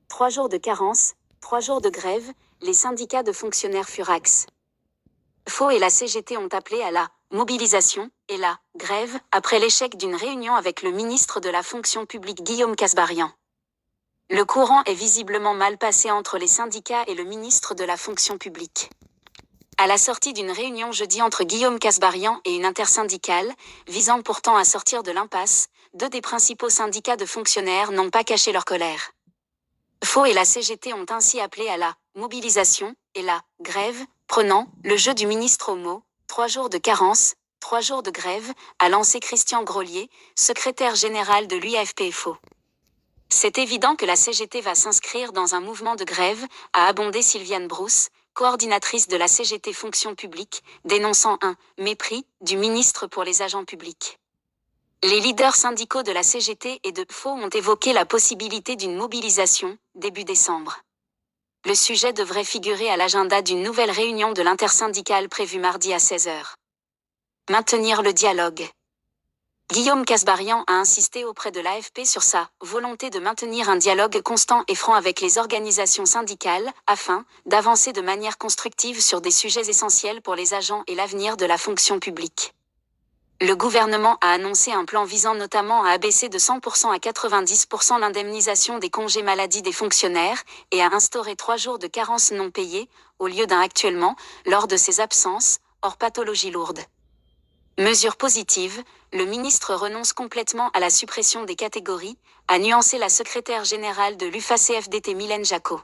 3 jours de carence, 3 jours de grève, les syndicats de fonctionnaires Furax. FO et la CGT ont appelé à la mobilisation et la grève après l'échec d'une réunion avec le ministre de la fonction publique Guillaume Kasbarian. Le courant est visiblement mal passé entre les syndicats et le ministre de la fonction publique. À la sortie d'une réunion jeudi entre Guillaume Kasbarian et une intersyndicale, visant pourtant à sortir de l'impasse, deux des principaux syndicats de fonctionnaires n'ont pas caché leur colère. FO et la CGT ont ainsi appelé à la mobilisation et la grève, prenant le jeu du ministre au mot, 3 jours de carence, 3 jours de grève, a lancé Christian Grolier, secrétaire général de l'UAFP-FO. C'est évident que la CGT va s'inscrire dans un mouvement de grève, a abondé Sylviane Brousse, coordinatrice de la CGT Fonction publique, dénonçant un « mépris » du ministre pour les agents publics. Les leaders syndicaux de la CGT et de FO ont évoqué la possibilité d'une mobilisation, début décembre. Le sujet devrait figurer à l'agenda d'une nouvelle réunion de l'intersyndicale prévue mardi à 16h. Maintenir le dialogue. Guillaume Kasbarian a insisté auprès de l'AFP sur sa volonté de maintenir un dialogue constant et franc avec les organisations syndicales, afin d'avancer de manière constructive sur des sujets essentiels pour les agents et l'avenir de la fonction publique. Le gouvernement a annoncé un plan visant notamment à abaisser de 100% à 90% l'indemnisation des congés maladie des fonctionnaires et à instaurer 3 jours de carence non payés, au lieu d'un actuellement, lors de ces absences, hors pathologie lourde. Mesure positive, le ministre renonce complètement à la suppression des catégories, a nuancé la secrétaire générale de l'UFA-CFDT Mylène Jacot.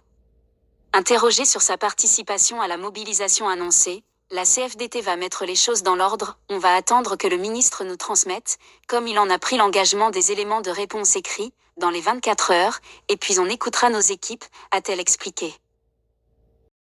Interrogée sur sa participation à la mobilisation annoncée, la CFDT va mettre les choses dans l'ordre, on va attendre que le ministre nous transmette, comme il en a pris l'engagement, des éléments de réponse écrits, dans les 24 heures, et puis on écoutera nos équipes, a-t-elle expliqué.